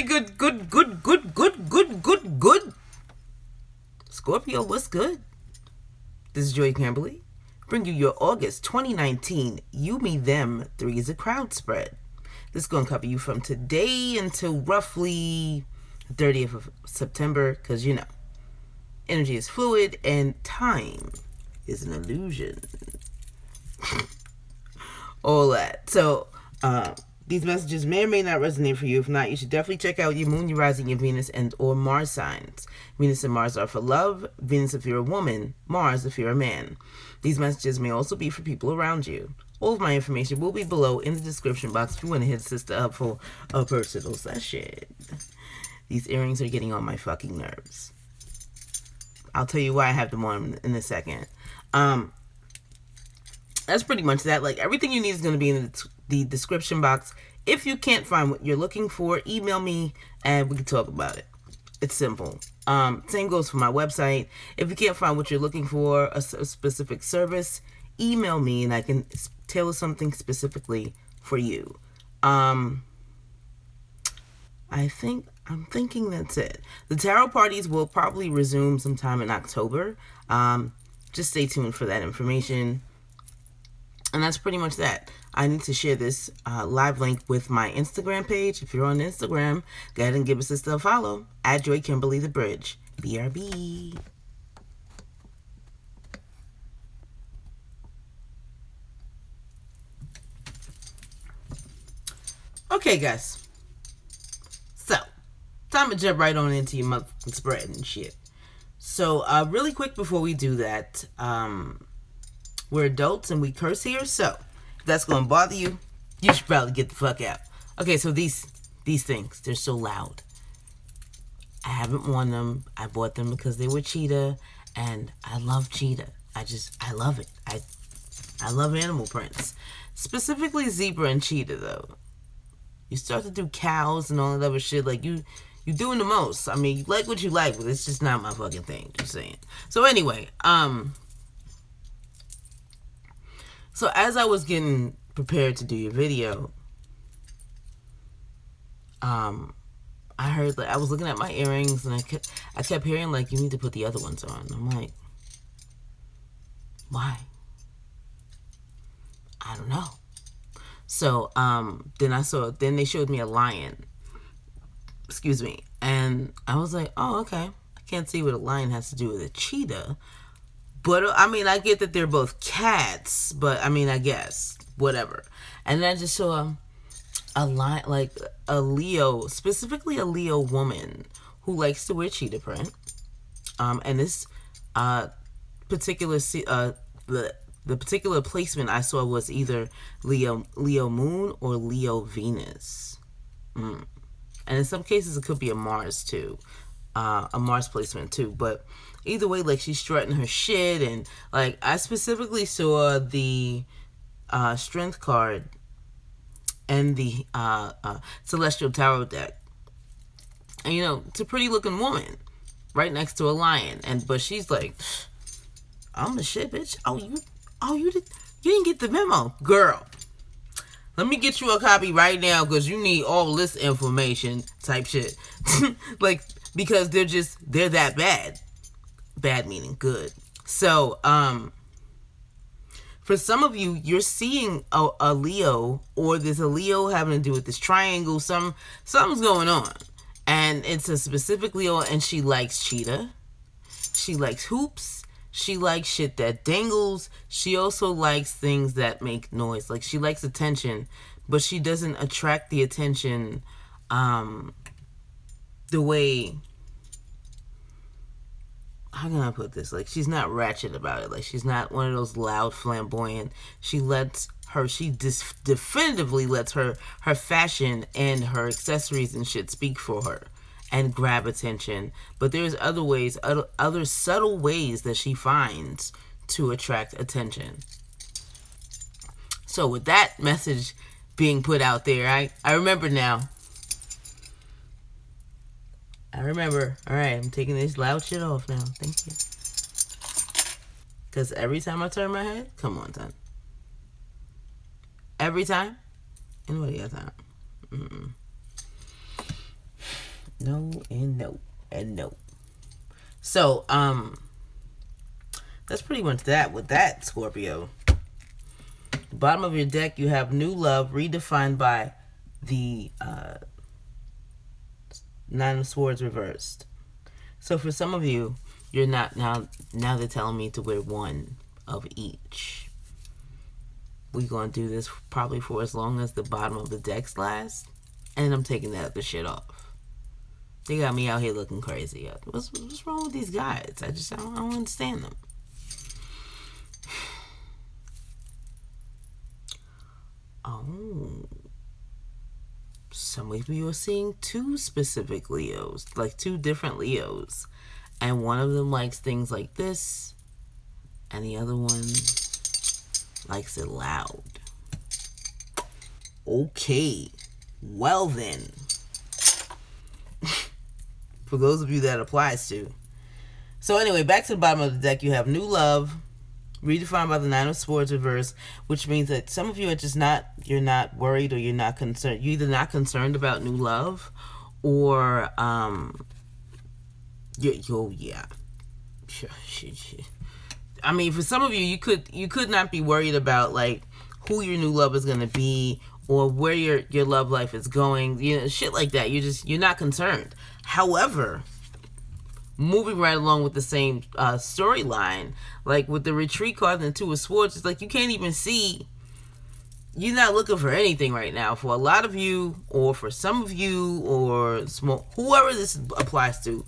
really good. Scorpio, what's good? This is Joy Kimberly. Bring you your August 2019 You, Me, Them 3's a crowd spread. This is going to cover you from today until roughly the 30th of September, because, you know, energy is fluid and time is an illusion. All that. So, these messages may or may not resonate for you. If not, you should definitely check out your moon, your rising, your Venus, and or Mars signs. Venus and Mars are for love. Venus if you're a woman. Mars if you're a man. These messages may also be for people around you. All of my information will be below in the description box if you want to hit sister up for a personal session. These earrings are getting on my fucking nerves. I'll tell you why I have them on in a second. That's pretty much that. Like, everything you need is going to be in the description box. If you can't find what you're looking for, email me and we can talk about it. It's simple. Same goes for my website. If you can't find what you're looking for, a specific service, email me and I can tailor something specifically for you. I'm thinking that's it. The tarot parties will probably resume sometime in October. Just stay tuned for that information. And that's pretty much that. I need to share this live link with my Instagram page. If you're on Instagram, go ahead and give us a follow at JoyKimberlyTheBridge. BRB. Okay, guys. So, time to jump right on into your motherfucking spread and shit. So, really quick before we do that, we're adults and we curse here, so if that's going to bother you, you should probably get the fuck out. Okay, so these things, they're so loud. I haven't worn them. I bought them because they were cheetah, and I love cheetah. I love it. I love animal prints. Specifically zebra and cheetah, though. You start to do cows and all that other shit, like you're doing the most. I mean, you like what you like, but it's just not my fucking thing, just saying. So anyway, so as I was getting prepared to do your video, I heard, like, I was looking at my earrings and I kept hearing, like, you need to put the other ones on. I'm like, why? I don't know. So, then they showed me a lion. Excuse me. And I was like, oh, okay. I can't see what a lion has to do with a cheetah. But, I mean, I get that they're both cats, but, I mean, I guess, whatever. And then I just saw a lion, like, a Leo, specifically a Leo woman who likes to wear cheetah print. And this particular, the particular placement I saw was either Leo Moon or Leo Venus. And in some cases, it could be a Mars, too. A Mars placement, too. But either way, like, she's strutting her shit, and like, I specifically saw the strength card and the celestial tarot deck, and you know, it's a pretty looking woman right next to a lion, but she's like, I'm the shit, bitch. You didn't get the memo, girl. Let me get you a copy right now because you need all this information type shit. Like, because they're that bad. Bad meaning good. So, for some of you, you're seeing a Leo, or there's a Leo having to do with this triangle. Something's going on. And it's a specific Leo, and she likes cheetah. She likes hoops. She likes shit that dangles. She also likes things that make noise. Like, she likes attention, but she doesn't attract the attention the way... How can I put this? Like, she's not ratchet about it. Like, she's not one of those loud, flamboyant. She definitively lets her fashion and her accessories and shit speak for her and grab attention. But there's other ways, other subtle ways that she finds to attract attention. So with that message being put out there, I remember now. I remember. All right, I'm taking this loud shit off now. Thank you. Because every time I turn my head, come on, son. Every time? Anybody got time? No and no and no. So, that's pretty much that with that, Scorpio. Bottom of your deck, you have new love redefined by the Nine of Swords reversed. So for some of you, you're not now they're telling me to wear one of each. We're going to do this probably for as long as the bottom of the decks last. And I'm taking that other shit off. They got me out here looking crazy. What's wrong with these guys? I don't understand them. Oh. Some of you are seeing two specific Leos. Like two different Leos. And one of them likes things like this. And the other one likes it loud. Okay. Well then. For those of you that applies to. So anyway, back to the bottom of the deck. You have new love. Redefined by the Nine of Swords reverse. Which means that some of you are just not, you're not worried or you're not concerned. You're either not concerned about new love. Or, yeah. I mean, for some of you, you could not be worried about like who your new love is going to be or where your love life is going, you know, shit like that. You're not concerned. However, moving right along with the same storyline, like with the Retreat card and the Two of Swords, it's like you can't even see. You're not looking for anything right now. For a lot of you, or for some of you, or whoever this applies to,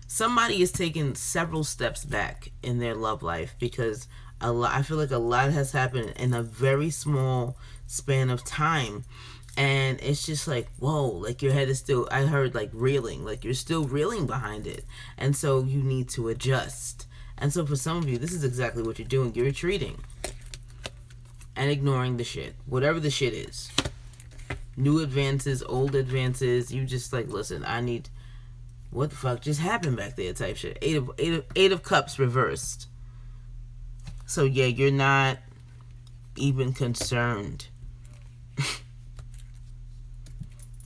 somebody is taking several steps back in their love life because I feel like a lot has happened in a very small span of time. And it's just like, whoa, like your head is still, I heard like reeling, like you're still reeling behind it. And so you need to adjust. And so for some of you, this is exactly what you're doing. You're retreating and ignoring the shit, whatever the shit is. New advances, old advances. You just like, listen, I need, what the fuck just happened back there type shit. Eight of Cups reversed. So yeah, you're not even concerned.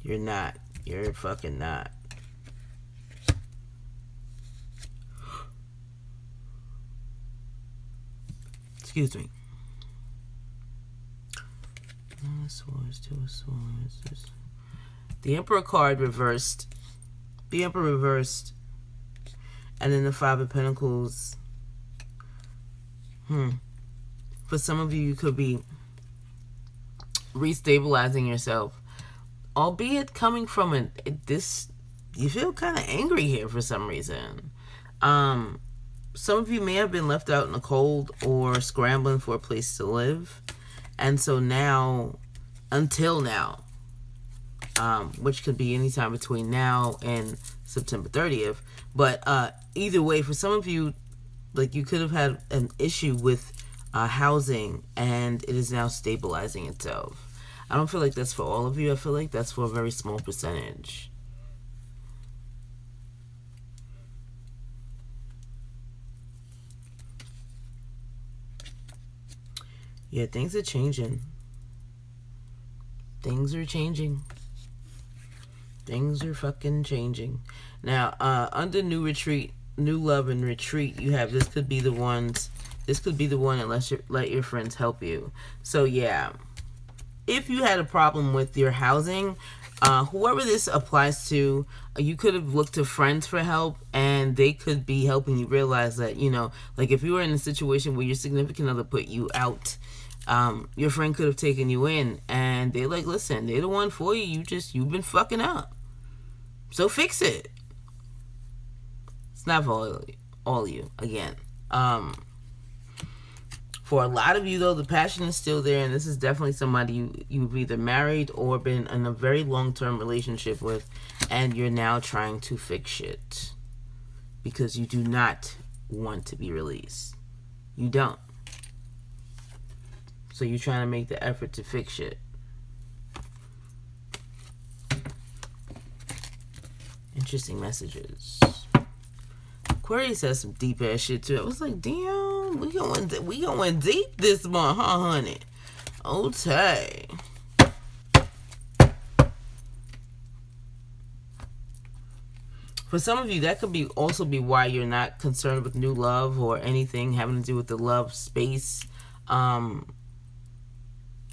You're not. You're fucking not. Excuse me. Two of Swords. The Emperor card reversed. The Emperor reversed. And then the Five of Pentacles. For some of you, you could be restabilizing yourself. Albeit coming from you feel kind of angry here for some reason. Some of you may have been left out in the cold or scrambling for a place to live. And so now, until now, which could be anytime between now and September 30th. But either way, for some of you, like you could have had an issue with housing and it is now stabilizing itself. I don't feel like that's for all of you. I feel like that's for a very small percentage. Yeah, things are changing. Things are changing. Things are fucking changing. Now, under new retreat, new love and retreat, you have this could be the one unless you let your friends help you. So yeah. If you had a problem with your housing, whoever this applies to, you could have looked to friends for help and they could be helping you realize that, you know, like if you were in a situation where your significant other put you out, your friend could have taken you in and they're like, listen, they're the one for you. You've been fucking up. So fix it. It's not for all of you, again. For a lot of you, though, the passion is still there, and this is definitely somebody you've either married or been in a very long-term relationship with, and you're now trying to fix shit because you do not want to be released. You don't. So you're trying to make the effort to fix shit. Interesting messages. Aquarius has some deep ass shit too. I was like, damn, we going deep this month, huh, honey? Okay. For some of you, that could be also be why you're not concerned with new love or anything having to do with the love space,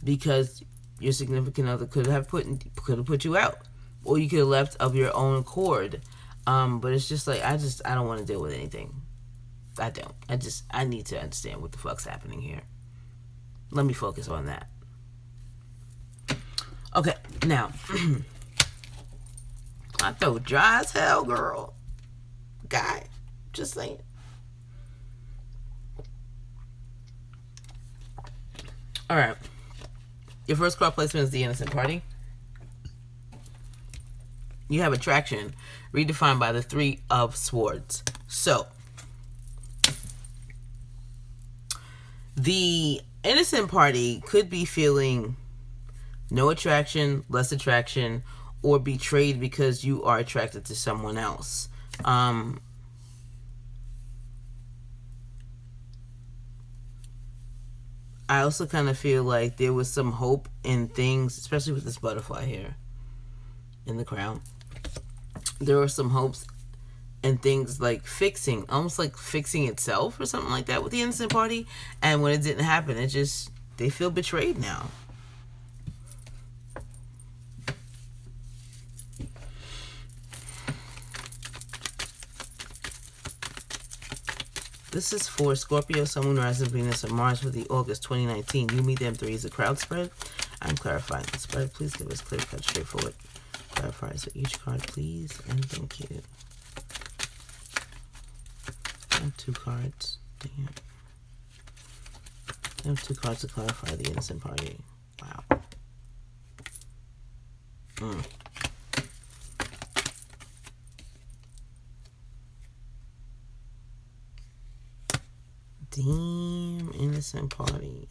because your significant other could have put you out, or you could have left of your own accord. But it's just like I don't want to deal with anything. I don't. I need to understand what the fuck's happening here. Let me focus on that. Okay, now I felt dry as hell, girl. Guy, just saying. All right. Your first card placement is the innocent party. You have attraction, redefined by the 3 of Swords. So, the innocent party could be feeling no attraction, less attraction, or betrayed because you are attracted to someone else. I also kind of feel like there was some hope in things, especially with this butterfly here in the crown. There were some hopes and things like fixing, almost like fixing itself or something like that with the innocent party. And when it didn't happen, they feel betrayed now. This is for Scorpio, Sun, Moon, Rising, Venus, and Mars for the August 2019. You meet them 3 is a crowd spread. I'm clarifying the spread. Please give us clear cut, straightforward clarifiers for each card, please, and thank you. I have 2 cards. Damn. I have 2 cards to clarify the innocent party. Wow. Damn, innocent party.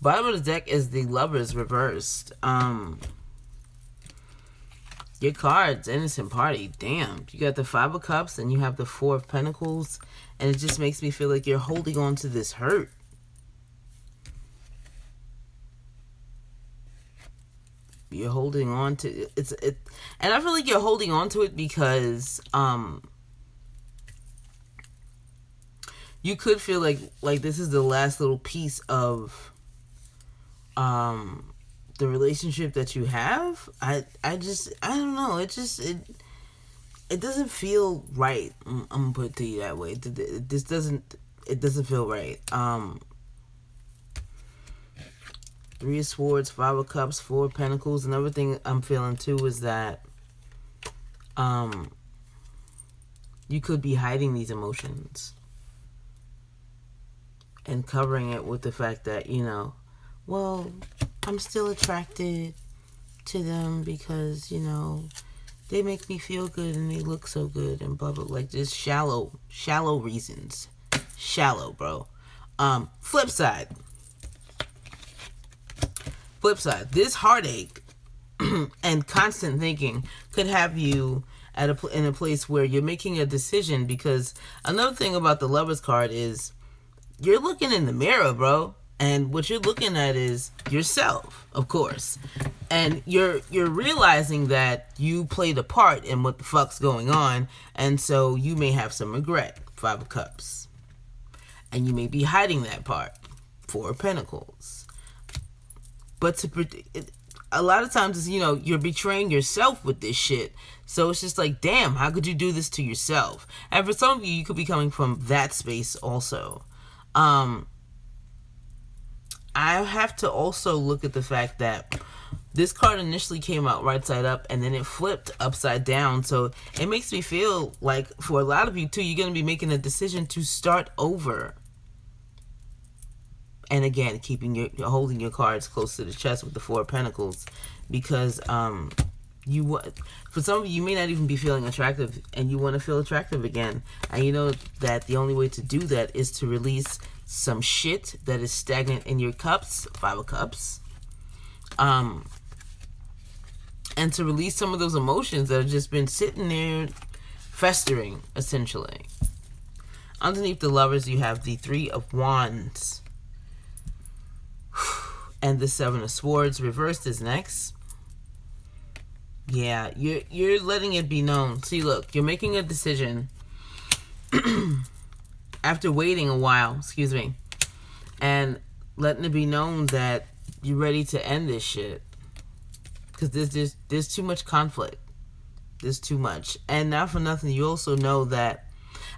Bottom of the deck is the Lovers reversed. Your cards, innocent party. Damn, you got the 5 of Cups and you have the 4 of Pentacles, and it just makes me feel like you're holding on to this hurt. You're holding on to it, and I feel like you're holding on to it because you could feel like this is the last little piece of the relationship that you have. I don't know. It doesn't feel right. I'm gonna put it to you that way. It doesn't feel right. 3 of Swords, 5 of Cups, 4 of Pentacles. Another thing I'm feeling too is that you could be hiding these emotions and covering it with the fact that, you know, well, I'm still attracted to them because, you know, they make me feel good and they look so good and blah, blah, like just shallow reasons. Shallow, bro. Flip side, this heartache and constant thinking could have you in a place where you're making a decision, because another thing about the Lovers card is you're looking in the mirror, bro, and what you're looking at is yourself, of course, and you're realizing that you played a part in what the fuck's going on, and so you may have some regret. 5 of Cups, and you may be hiding that part. 4 of Pentacles. But a lot of times, you know, you're betraying yourself with this shit. So it's just like, damn, how could you do this to yourself? And for some of you, you could be coming from that space also. I have to also look at the fact that this card initially came out right side up and then it flipped upside down. So it makes me feel like for a lot of you too, you're going to be making a decision to start over. And again, holding your cards close to the chest with the 4 of Pentacles, because for some of you may not even be feeling attractive, and you want to feel attractive again. And you know that the only way to do that is to release some shit that is stagnant in your cups, 5 of Cups, and to release some of those emotions that have just been sitting there festering, essentially. Underneath the Lovers, you have the 3 of Wands. And the Seven of Swords reversed is next. Yeah, you're letting it be known. See, look, you're making a decision after waiting a while, excuse me, and letting it be known that you're ready to end this shit. Because there's too much conflict. There's too much. And not for nothing, you also know that,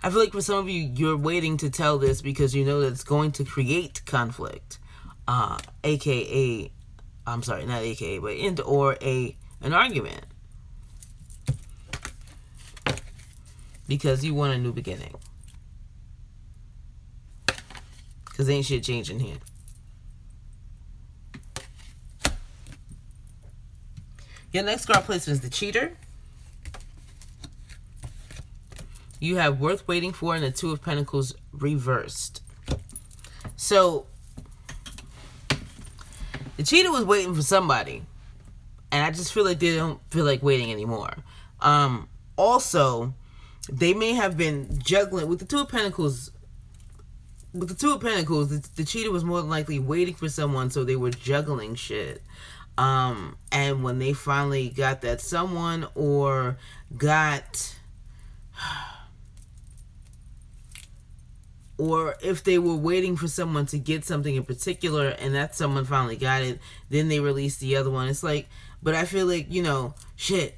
I feel like for some of you, you're waiting to tell this because you know that it's going to create conflict. AKA, I'm sorry, not AKA, but an argument. Because you want a new beginning. Because ain't shit changing here. Your next card placement is the Cheater. You have Worth Waiting For and the Two of Pentacles reversed. So, the Cheater was waiting for somebody. And I just feel like they don't feel like waiting anymore. Also, they may have been juggling with the Two of Pentacles. With the Two of Pentacles, the Cheater was more than likely waiting for someone, so they were juggling shit. And when they finally got that someone, or got, or if they were waiting for someone to get something in particular and that someone finally got it, then they released the other one. It's like, but I feel like, you know, shit,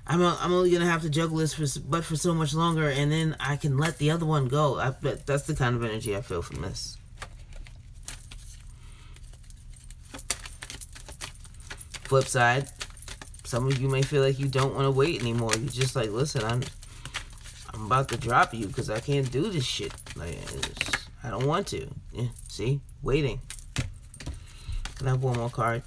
I'm only gonna have to juggle this for so much longer, and then I can let the other one go. I bet that's the kind of energy I feel from this. Flip side, some of you may feel like you don't want to wait anymore. You're just like, listen, I'm about to drop you because I can't do this shit. Like, I don't want to. Yeah, see, waiting. Can I have one more card?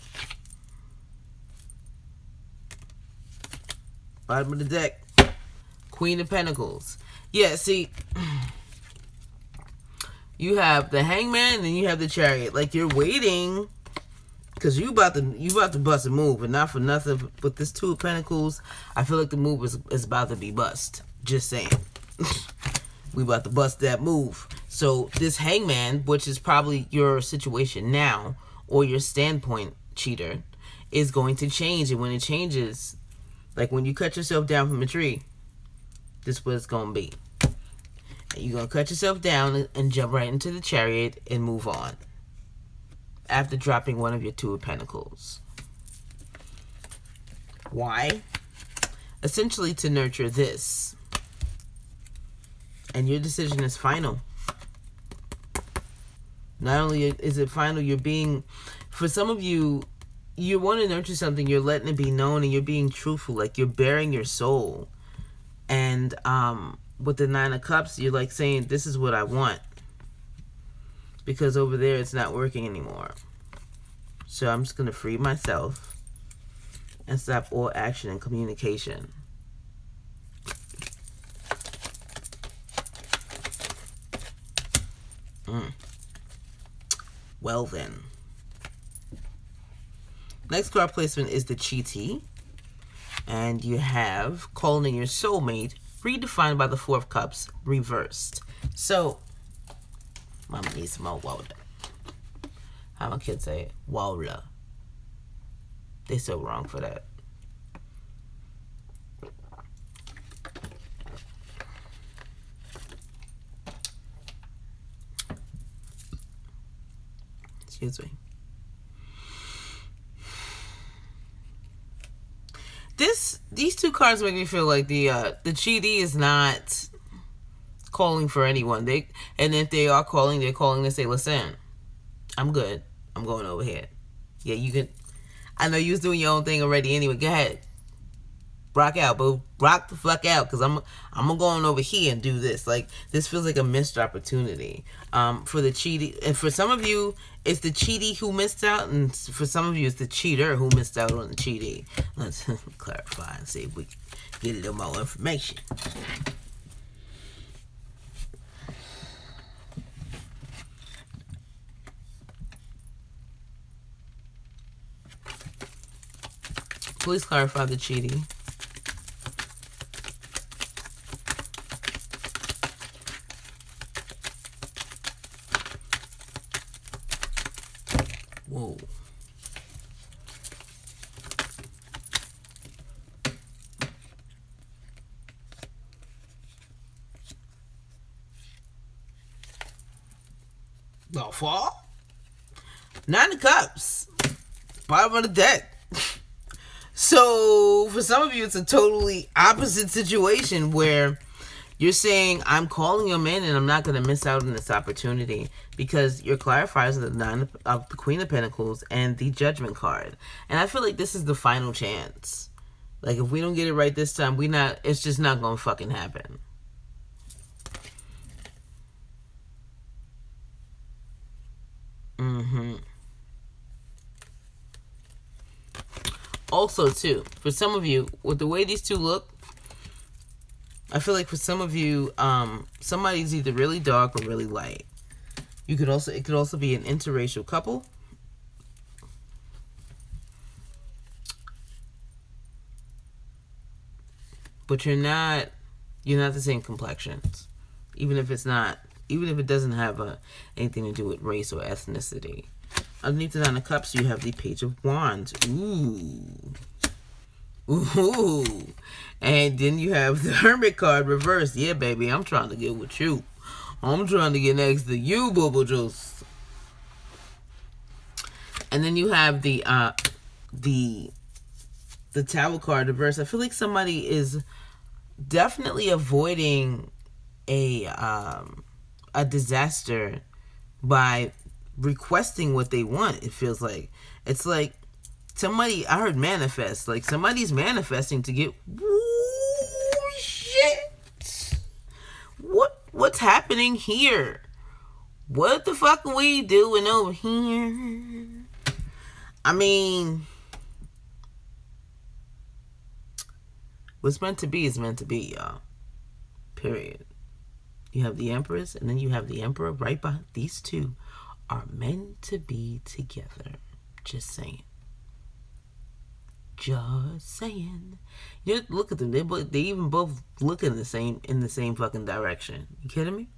Bottom of the deck, Queen of Pentacles. Yeah, see, you have the Hangman and then you have the Chariot. Like, you're waiting because you about to bust a move, and not for nothing. With this Two of Pentacles, I feel like the move is about to be bust. Just saying, we about to bust that move. So this Hangman, which is probably your situation now or your standpoint, Cheater, is going to change, and when it changes, like when you cut yourself down from a tree, this is what it's going to be. And you're going to cut yourself down and jump right into the Chariot and move on. After dropping one of your Two of Pentacles. Why? Essentially to nurture this. And your decision is final. Not only is it final, you're being, for some of you, you want to nurture something, you're letting it be known, and you're being truthful, like you're bearing your soul. And with the Nine of Cups, you're like saying, this is what I want. Because over there, it's not working anymore. So I'm just going to free myself and stop all action and communication. Well then. Next card placement is the Cheatee. And you have calling in your soulmate, redefined by the Four of Cups, reversed. So, Mama needs some more water. How my kids say it? Water. They so wrong for that. Excuse me. These two cards make me feel like the Cheatee is not calling for anyone. And if they are calling, they're calling to say, listen, I'm good. I'm going over here. Yeah, you can. I know you was doing your own thing already anyway. Go ahead. Rock out, boo. Rock the fuck out, because I'm going over here and do this. Like, this feels like a missed opportunity. For the Cheatee, and for some of you, it's the Cheatee who missed out, and for some of you, it's the cheater who missed out on the Cheatee. Let's clarify and see if we can get a little more information. Please clarify the Cheatee. The fuck? Nine of Cups. Bottom of the deck. So, for some of you, it's a totally opposite situation where you're saying, I'm calling him in and I'm not going to miss out on this opportunity, because your clarifiers are the Queen of Pentacles and the Judgment card. And I feel like this is the final chance. Like, if we don't get it right this time, it's just not going to fucking happen. Also, too, for some of you, with the way these two look, I feel like for some of you, somebody's either really dark or really light. It could also be an interracial couple. But you're not the same complexions. Even if it doesn't have anything to do with race or ethnicity. Underneath the Nine of Cups, you have the Page of Wands. Ooh. And then you have the Hermit card reversed. Yeah, baby, I'm trying to get with you. I'm trying to get next to you, Bubble Juice. And then you have the Tower card reversed. I feel like somebody is definitely avoiding a disaster by requesting what they want. It feels like it's like somebody, I heard manifest, like somebody's manifesting to get, ooh, shit, what's happening here? What the fuck are we doing over here? I mean, what's meant to be is meant to be, y'all. Period. You have the Empress, and then you have the Emperor right behind. These two are meant to be together. Just saying. Just saying. You look at them. They even both look in the same fucking direction. You kidding me?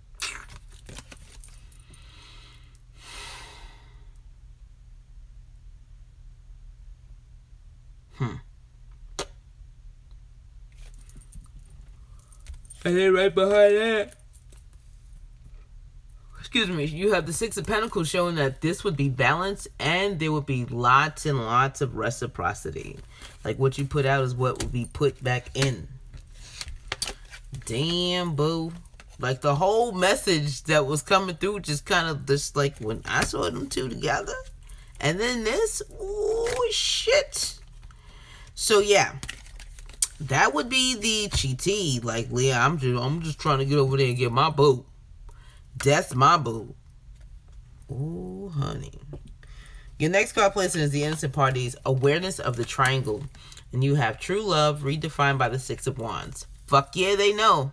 And then right behind that, excuse me, you have the Six of Pentacles, showing that this would be balanced and there would be lots and lots of reciprocity. Like, what you put out is what will be put back in. Damn, boo. Like, the whole message that was coming through just kind of just like when I saw them two together. And then this, ooh, shit. So, yeah. That would be the cheatee. Like, Leah, I'm just trying to get over there and get my boo. That's my boo. Ooh, honey. Your next card placement is the Innocent Party's Awareness of the Triangle. And you have true love redefined by the Six of Wands. Fuck yeah, they know.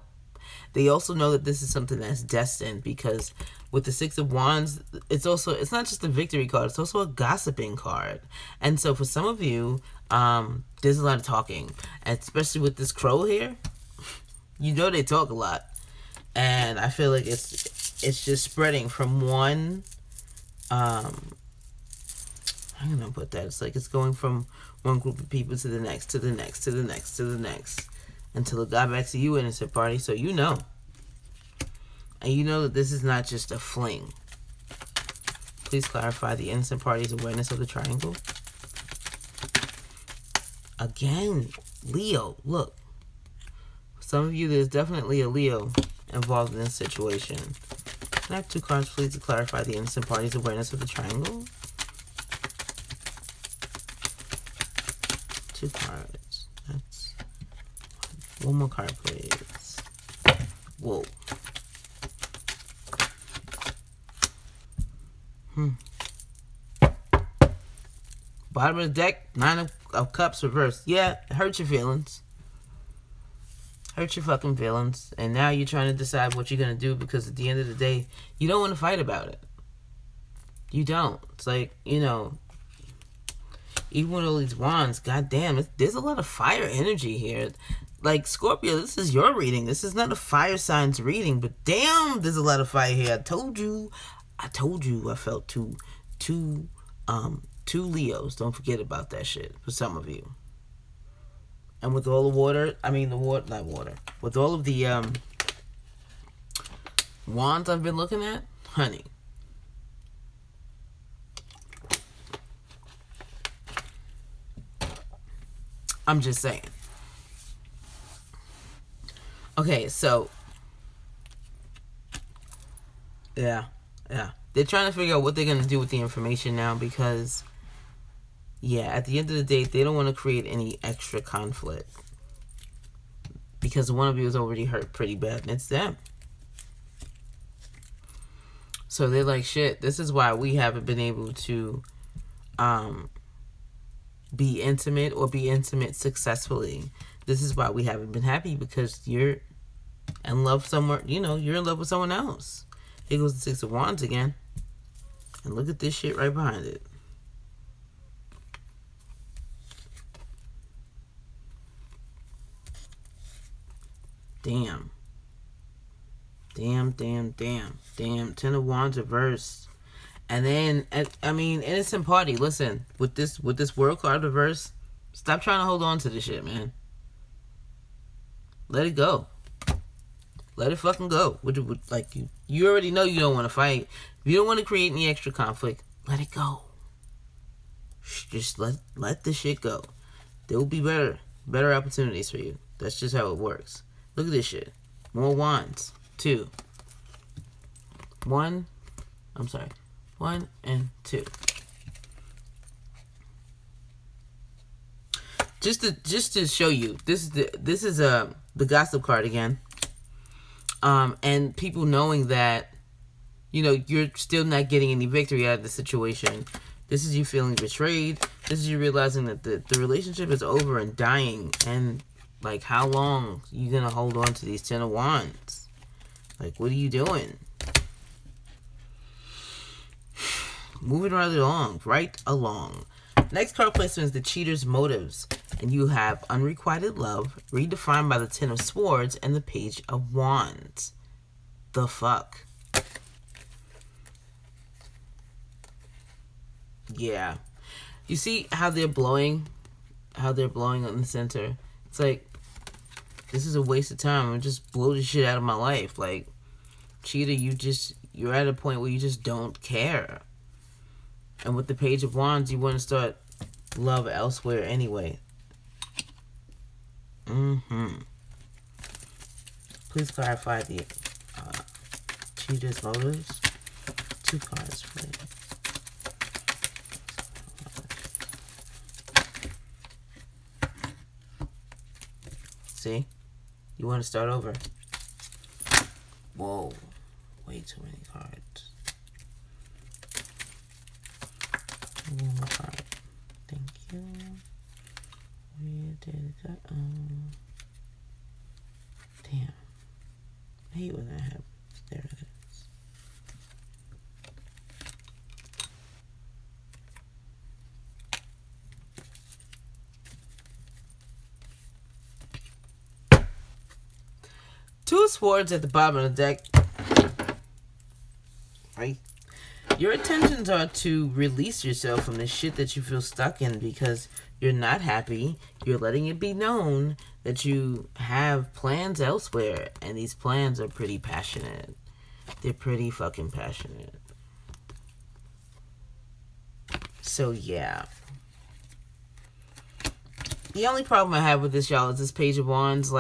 They also know that this is something that's destined, because with the Six of Wands, it's not just a victory card, it's also a gossiping card. And so for some of you, there's a lot of talking. And especially with this crow here, you know they talk a lot. And I feel like it's just spreading from one, I'm gonna put that, it's like it's going from one group of people to the next, to the next, to the next, to the next, until it got back to you, Innocent Party. So you know. And you know that this is not just a fling. Please clarify the Innocent Party's awareness of the triangle. Again, Leo, look. For some of you, there's definitely a Leo involved in this situation. Can I have 2 cards, please, to clarify the Innocent Party's awareness of the triangle? 2 cards. That's one more card, please. Whoa. Bottom of the deck, 9 of Cups reversed. Yeah, it hurts your feelings. Hurt your fucking feelings. And now you're trying to decide what you're going to do, because at the end of the day, you don't want to fight about it. You don't. It's like, you know, even with all these wands, goddamn, there's a lot of fire energy here. Like, Scorpio, this is your reading. This is not a fire signs reading, but damn, there's a lot of fire here. I told you I felt two Leos. Don't forget about that shit for some of you. And with all the water, with all of the wands I've been looking at, honey, I'm just saying. Okay, so yeah. They're trying to figure out what they're going to do with the information now because, yeah, at the end of the day, they don't want to create any extra conflict because one of you is already hurt pretty bad, and it's them. So they're like, shit, this is why we haven't been able to be intimate or be intimate successfully. This is why we haven't been happy, because you're in love somewhere, you're in love with someone else. Here goes the Six of Wands again. And look at this shit right behind it. Damn. Ten of Wands reversed. And then, innocent party. Listen, with this World card reverse, stop trying to hold on to this shit, man. Let it go. Let it fucking go. You already know you don't want to fight. If you don't want to create any extra conflict, let it go. Just let the shit go. There will be better opportunities for you. That's just how it works. Look at this shit. More wands. 2. 1 and 2. Just to show you, this is the gossip card again. And people knowing that, you're still not getting any victory out of the situation. This is you feeling betrayed. This is you realizing that the relationship is over and dying. And, how long you going to hold on to these 10 of Wands? What are you doing? Moving right along. Next card placement is the cheater's motives. And you have unrequited love, redefined by the 10 of Swords and the Page of Wands. The fuck? Yeah. You see how they're blowing? How they're blowing on the center? It's this is a waste of time. I'm just blow the shit out of my life. Cheater, you're at a point where you just don't care. And with the Page of Wands, you want to start love elsewhere anyway. Please clarify the cheater's motives. 2 cards, please. See? You want to start over. Whoa. Way too many cards. One more card. Thank you. Where did it go? Damn. I hate when that happens. There it is. Two swords at the bottom of the deck. Right? Your intentions are to release yourself from the shit that you feel stuck in because you're not happy. You're letting it be known that you have plans elsewhere, and these plans are pretty passionate. They're pretty fucking passionate. So, yeah. The only problem I have with this, y'all, is this Page of Wands,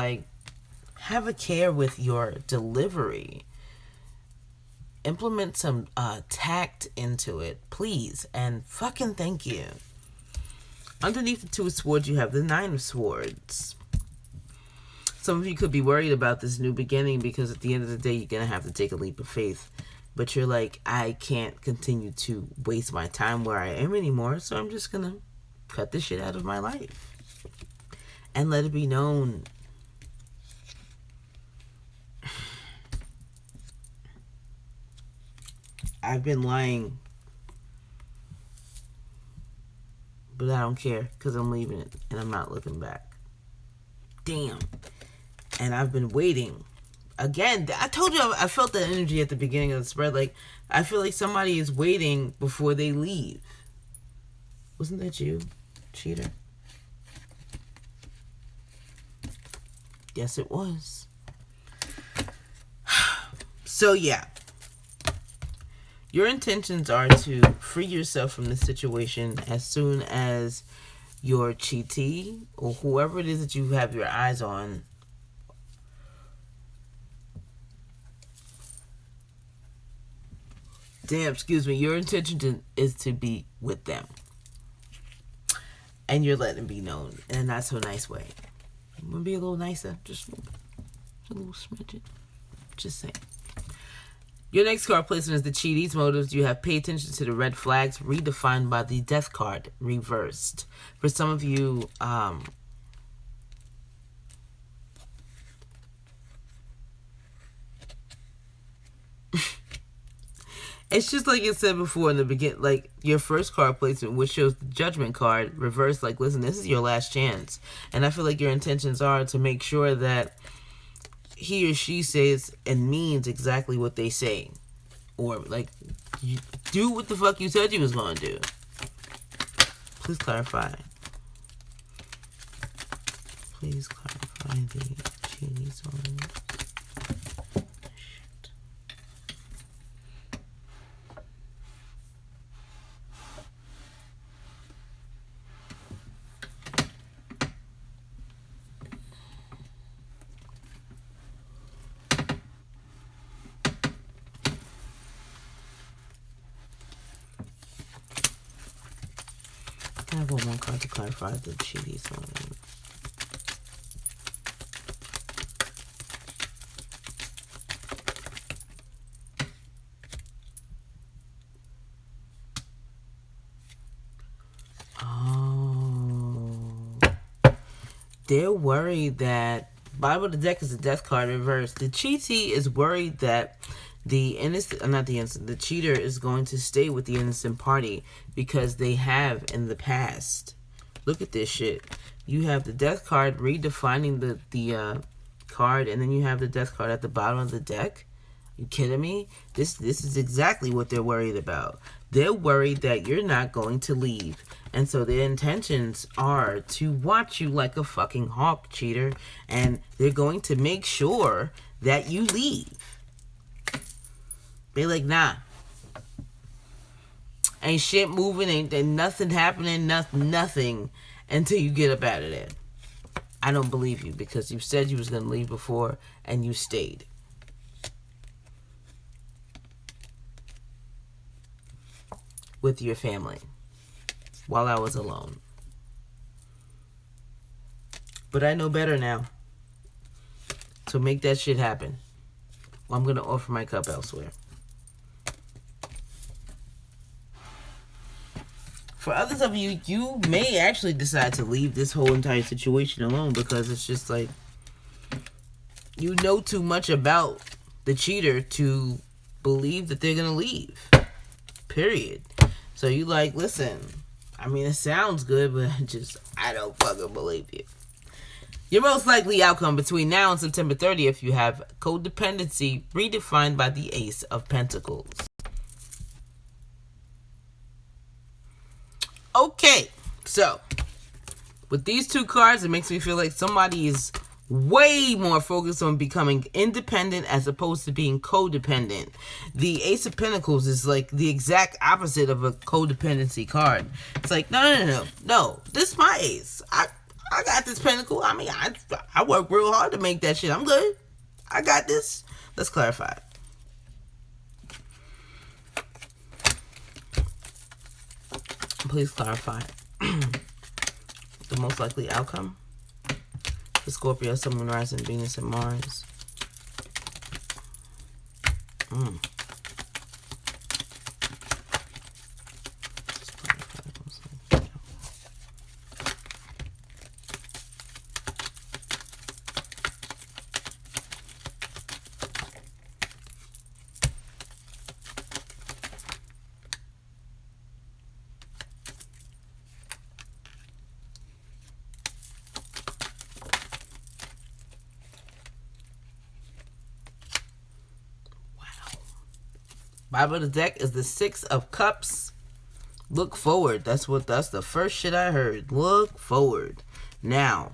have a care with your delivery. Implement some tact into it, please, and fucking thank you. Underneath the 2 of Swords, you have the 9 of Swords. Some of you could be worried about this new beginning because at the end of the day, you're going to have to take a leap of faith. But you're I can't continue to waste my time where I am anymore, so I'm just going to cut this shit out of my life. And let it be known. I've been lying, but I don't care because I'm leaving it and I'm not looking back. Damn. And I've been waiting. Again, I told you I felt that energy at the beginning of the spread. I feel like somebody is waiting before they leave. Wasn't that you, cheater? Yes, it was. So, yeah. Your intentions are to free yourself from this situation as soon as your cheatee or whoever it is that you have your eyes on your intention is to be with them. And you're letting it be known in a not so nice way. You want to be a little nicer? Just a little smidgen. Just saying. Your next card placement is the cheatee's motives. You have pay attention to the red flags redefined by the death card reversed. For some of you, it's just like it said before in the beginning, like your first card placement, which shows the judgment card reversed. Like, listen, this is your last chance. And I feel like your intentions are to make sure that he or she says and means exactly what they say. Or, like, you do what the fuck you said you was going to do. Please clarify. Please clarify the cheese on. I have one more card to clarify the cheaties on. Oh. They're worried that Bible of the deck is a death card reversed. The cheatee is worried that the cheater is going to stay with the innocent party because they have in the past. Look at this shit. You have the death card redefining the card, and then you have the death card at the bottom of the deck. You kidding me? This is exactly what they're worried about. They're worried that you're not going to leave. And so their intentions are to watch you like a fucking hawk, cheater. And they're going to make sure that you leave. They like, nah. Ain't shit moving, ain't nothing happening, nothing until you get up out of there. I don't believe you because you said you was going to leave before and you stayed. With your family while I was alone. But I know better now. So make that shit happen. Well, I'm going to offer my cup elsewhere. For others of you, you may actually decide to leave this whole entire situation alone because it's just like you know too much about the cheater to believe that they're going to leave. Period. So you like, listen, I mean, it sounds good, but I don't fucking believe you. Your most likely outcome between now and September 30th, you have codependency redefined by the Ace of Pentacles. Okay, so with these two cards, it makes me feel like somebody is way more focused on becoming independent as opposed to being codependent. The Ace of Pentacles is like the exact opposite of a codependency card. It's like, no, this is my ace. I got this pentacle. I mean, I work real hard to make that shit. I'm good. I got this. Let's clarify. Please clarify the most likely outcome for Scorpio, Sun, Moon, Rising, Venus, and Mars. Bible of the deck is the Six of Cups. Look forward. That's the first shit I heard. Look forward. Now,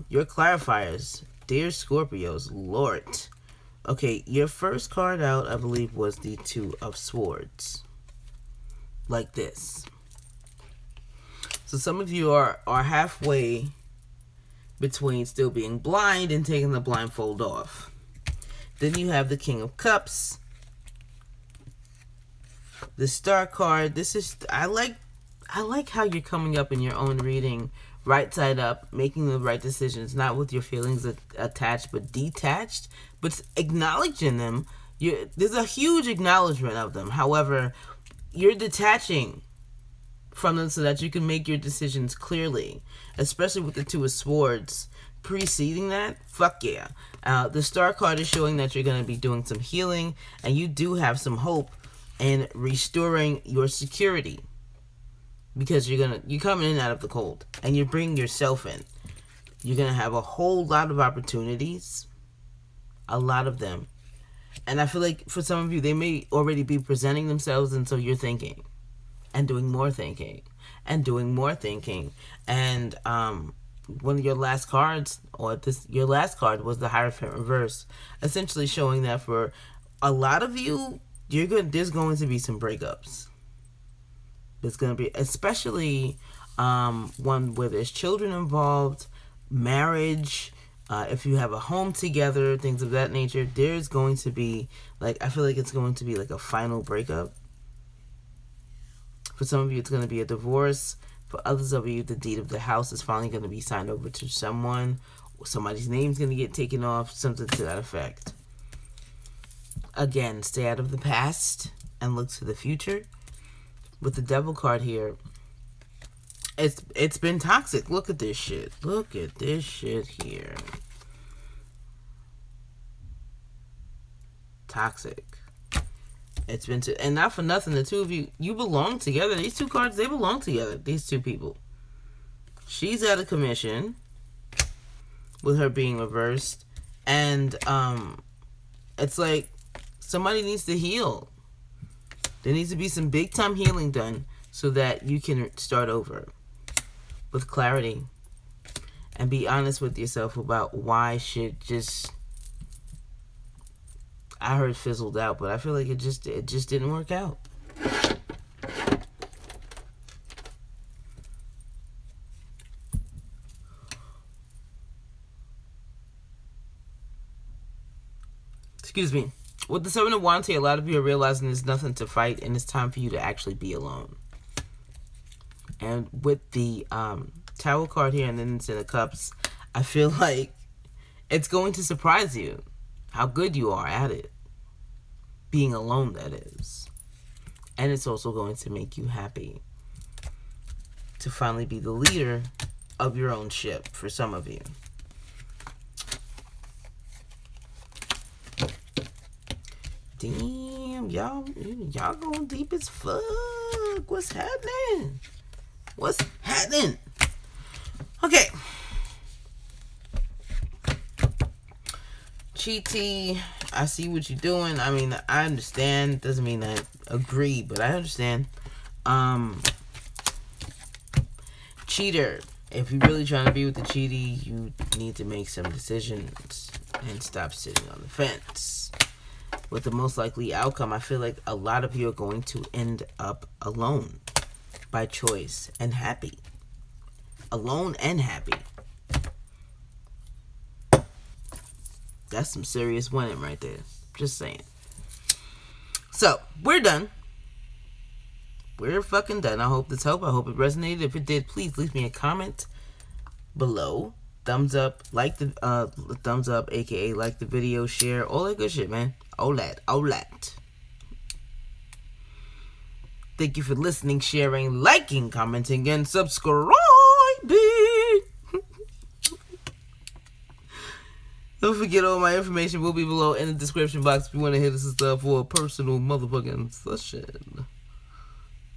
your clarifiers, dear Scorpios, Lord. Okay, your first card out, I believe, was the Two of Swords. Like this. So some of you are halfway between still being blind and taking the blindfold off. Then you have the King of Cups. The Star card. This is, I like how you're coming up in your own reading, right side up, making the right decisions, not with your feelings attached, but detached, but acknowledging them. There's a huge acknowledgement of them. However, you're detaching from them so that you can make your decisions clearly, especially with the Two of Swords preceding that. Fuck yeah. The Star card is showing that you're going to be doing some healing, and you do have some hope in restoring your security, because you're coming in out of the cold and you're bringing yourself in. You're going to have a whole lot of opportunities, a lot of them. And I feel like for some of you, they may already be presenting themselves, and so you're thinking and doing more thinking and doing more thinking. And one of your last cards, your last card was the Hierophant reverse, essentially showing that for a lot of you, there's going to be some breakups. There's going to be, especially one where there's children involved, marriage, if you have a home together, things of that nature. There's going to be, I feel like it's going to be like a final breakup. For some of you, it's going to be a divorce. For others of you, the deed of the house is finally going to be signed over to someone. Somebody's name's going to get taken off, something to that effect. Again, stay out of the past and look to the future. With the Devil card here, it's been toxic. Look at this shit. Look at this shit here. Toxic. It's been and not for nothing, the two of you belong together. These two cards, they belong together. These two people. She's out of commission with her being reversed, and it's like somebody needs to heal. There needs to be some big time healing done so that you can start over with clarity and be honest with yourself about why shit just, I heard fizzled out, but I feel like it just didn't work out. Excuse me. With the Seven of Wands here, a lot of you are realizing there's nothing to fight, and it's time for you to actually be alone. And with the Tower card here and then it's in the Cups, I feel like it's going to surprise you how good you are at it. Being alone, that is. And it's also going to make you happy to finally be the leader of your own ship for some of you. Damn, y'all going deep as fuck. What's happening? What's happening? Okay. Cheaty, I see what you're doing. I mean, I understand. Doesn't mean I agree, but I understand. Cheater, if you're really trying to be with the cheaty, you need to make some decisions and stop sitting on the fence. With the most likely outcome, I feel like a lot of you are going to end up alone by choice and happy. Alone and happy. That's some serious winning right there. Just saying. So, we're done. We're fucking done. I hope this helped. I hope it resonated. If it did, please leave me a comment below. Thumbs up. Like the thumbs up, aka like the video, share, all that good shit, man. All that. Thank you for listening, sharing, liking, commenting, and subscribing. Don't forget, all my information will be below in the description box if you want to hit us and stuff for a personal motherfucking session.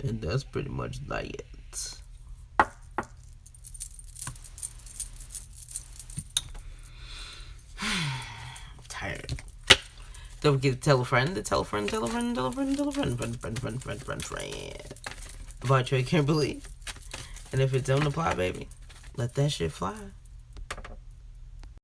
And that's pretty much that. Tired. Don't forget to tell a friend, tell a friend about Joy Kimberly. And if it don't apply, baby, let that shit fly.